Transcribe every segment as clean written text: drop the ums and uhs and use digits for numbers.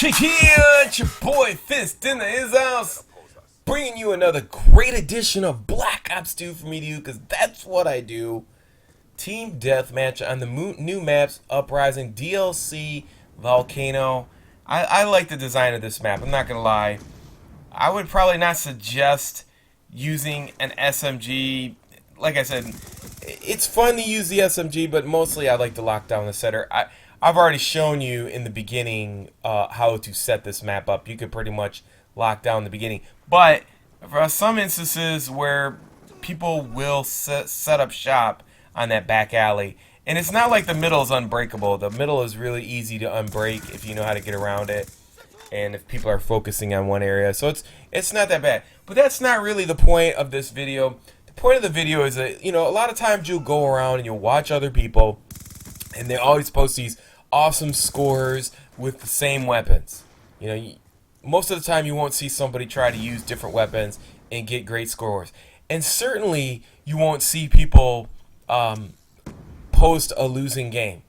Yeah, it's your boy Fist in his house, bringing you another great edition of Black Ops 2 for me to you, because that's what I do. Team Deathmatch on the new maps, Uprising, DLC, Volcano. I like the design of this map, I'm not going to lie. I would probably not suggest using an SMG. Like I said, it's fun to use the SMG, but mostly I like to lock down the setter. I've already shown you in the beginning how to set this map up. You could pretty much lock down the beginning. But for some instances where people will set up shop on that back alley, and it's not like the middle is unbreakable. The middle is really easy to unbreak if you know how to get around it, and if people are focusing on one area. So it's not that bad. But that's not really the point of this video. The point of the video is that, you know, a lot of times you'll go around and you'll watch other people, and they always post these awesome scores with the same weapons. You know, most of the time you won't see somebody try to use different weapons and get great scores. And certainly you won't see people post a losing game.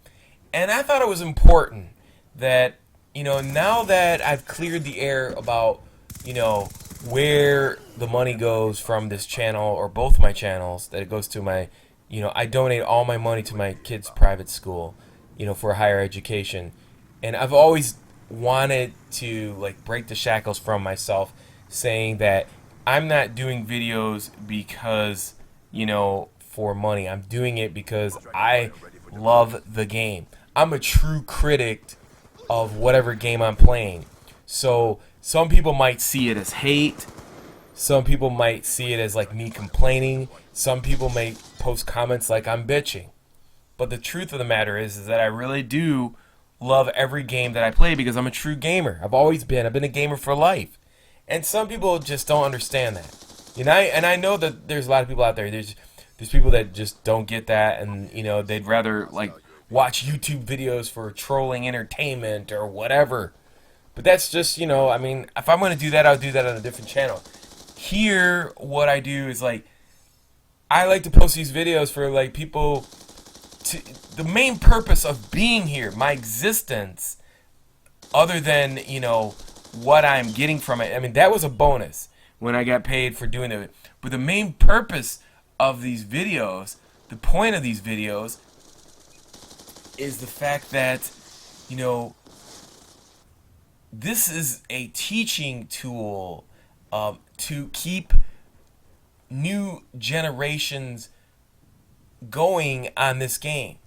And I thought it was important that, you know, now that I've cleared the air about, you know, where the money goes from this channel, or both my channels, that it goes to my, you know, I donate all my money to my kids' private school, you know, for higher education. And I've always wanted to, like, break the shackles from myself, saying that I'm not doing videos because, you know, for money. I'm doing it because I love the game. I'm a true critic of whatever game I'm playing. So some people might see it as hate. Some people might see it as like me complaining. Some people may post comments like I'm bitching. But the truth of the matter is that I really do love every game that I play because I'm a true gamer. I've always been. I've been a gamer for life. And some people just don't understand that. You know, and I know that there's a lot of people out there. There's people that just don't get that, and, you know, they'd rather like watch YouTube videos for trolling entertainment or whatever. But that's just, you know, I mean, if I'm going to do that, I'll do that on a different channel. Here, what I do is, like, I like to post these videos for, like, people to, the main purpose of being here, my existence, other than, you know, what I'm getting from it. I mean, that was a bonus when I got paid for doing it. But the main purpose of these videos, the point of these videos, is the fact that, you know, this is a teaching tool to keep new generations going on this game.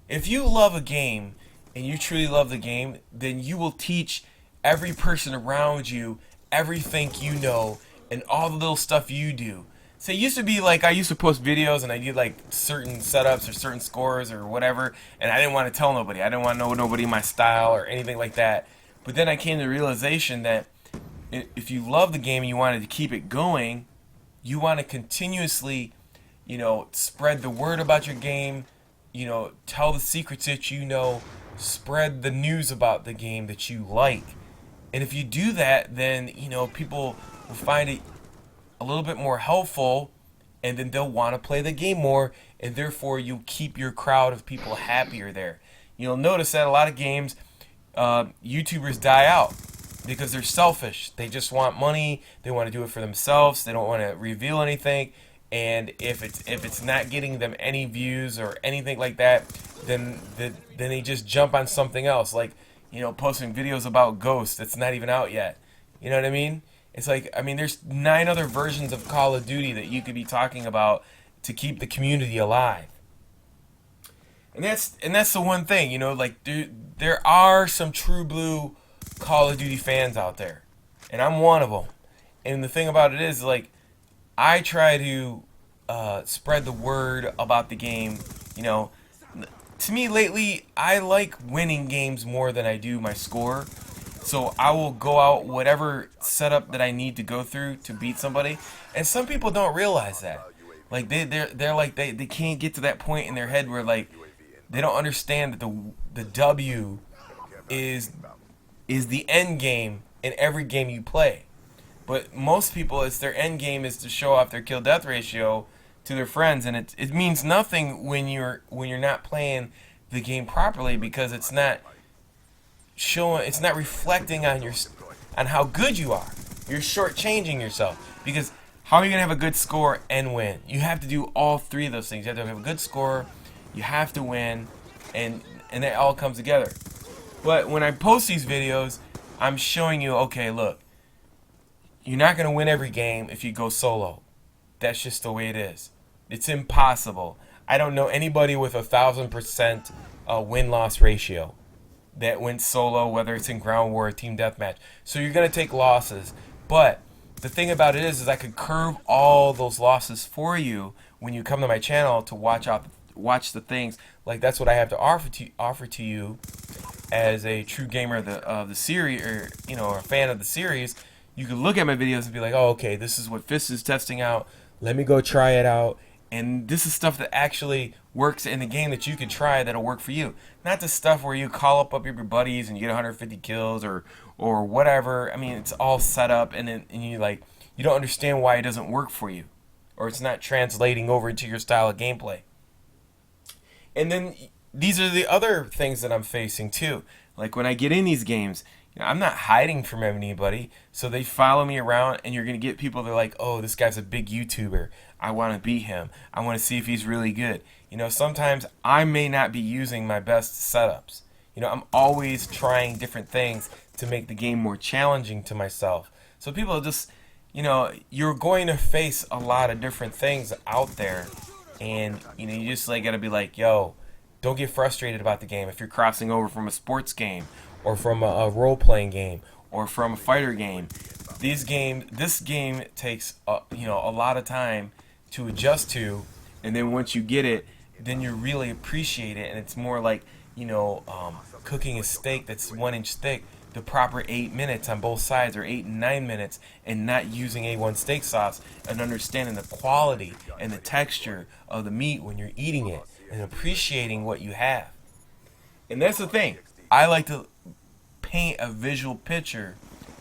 If you love a game and you truly love the game, then you will teach every person around you everything you know and all the little stuff you do. So it used to be like I used to post videos and I did like certain setups or certain scores or whatever, and I didn't want to tell nobody. I didn't want to know nobody my style or anything like that. But then I came to the realization that if you love the game and you wanted to keep it going, you want to continuously, you know, spread the word about your game, you know, tell the secrets that you know, spread the news about the game that you like. And if you do that, then, you know, people will find it a little bit more helpful, and then they'll want to play the game more, and therefore you keep your crowd of people happier there. You'll notice that a lot of games, YouTubers die out because they're selfish. They just want money. They want to do it for themselves. They don't want to reveal anything. And if it's not getting them any views or anything like that, then they just jump on something else, like, you know, posting videos about Ghost that's not even out yet. You know what I mean? It's like, I mean, there's 9 other versions of Call of Duty that you could be talking about to keep the community alive. And that's the one thing, you know, like, there are some true blue Call of Duty fans out there, and I'm one of them. And the thing about it is, like, I try to spread the word about the game. You know, to me lately, I like winning games more than I do my score. So I will go out whatever setup that I need to go through to beat somebody. And some people don't realize that. Like, they're like, they can't get to that point in their head where, like, they don't understand that the W is the end game in every game you play. But most people, it's their end game is to show off their kill death ratio to their friends, and it means nothing when you're not playing the game properly, because it's not showing, it's not reflecting on on how good you are. You're shortchanging yourself, because how are you gonna have a good score and win? You have to do all three of those things. You have to have a good score, you have to win, and it all comes together. But when I post these videos, I'm showing you, okay, look, you're not gonna win every game if you go solo. That's just the way it is. It's impossible. I don't know anybody with 1,000% win-loss ratio that went solo, whether it's in ground war or team deathmatch. So you're gonna take losses, but the thing about it is I could curve all those losses for you when you come to my channel to watch the things. Like, that's what I have to offer to you as a true gamer of the series, or or a fan of the series. You can look at my videos and be like, oh, okay, this is what Fist is testing out. Let me go try it out. And this is stuff that actually works in the game that you can try that'll work for you. Not the stuff where you call up your buddies and you get 150 kills or whatever. I mean, it's all set up, and you don't understand why it doesn't work for you, or it's not translating over into your style of gameplay. And then these are the other things that I'm facing too. Like, when I get in these games, I'm not hiding from anybody, so they follow me around, and you're going to get people that are like, oh, this guy's a big YouTuber. I want to beat him. I want to see if he's really good. Sometimes I may not be using my best setups. I'm always trying different things to make the game more challenging to myself. So people are just, you're going to face a lot of different things out there, and, you just got to be like, yo, don't get frustrated about the game. If you're crossing over from a sports game, or from a role-playing game, or from a fighter game, this game takes a lot of time to adjust to, and then once you get it, then you really appreciate it, and it's more like cooking a steak that's 1-inch thick, the proper 8 minutes on both sides, or 8 and 9 minutes, and not using A1 steak sauce, and understanding the quality and the texture of the meat when you're eating it, and appreciating what you have. And that's the thing. I like to paint a visual picture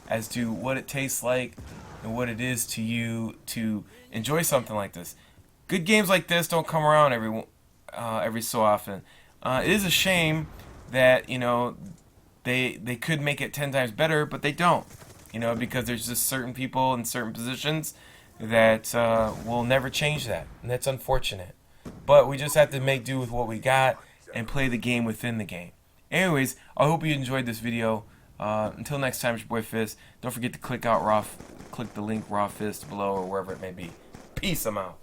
as to what it tastes like and what it is to you to enjoy something like this. Good games like this don't come around every so often. It is a shame that they could make it 10 times better, but they don't. Because there's just certain people in certain positions that will never change that, and that's unfortunate. But we just have to make do with what we got and play the game within the game. Anyways, I hope you enjoyed this video. Until next time, it's your boy Fist. Don't forget to click the link Raw Fist below, or wherever it may be. Peace, I'm out.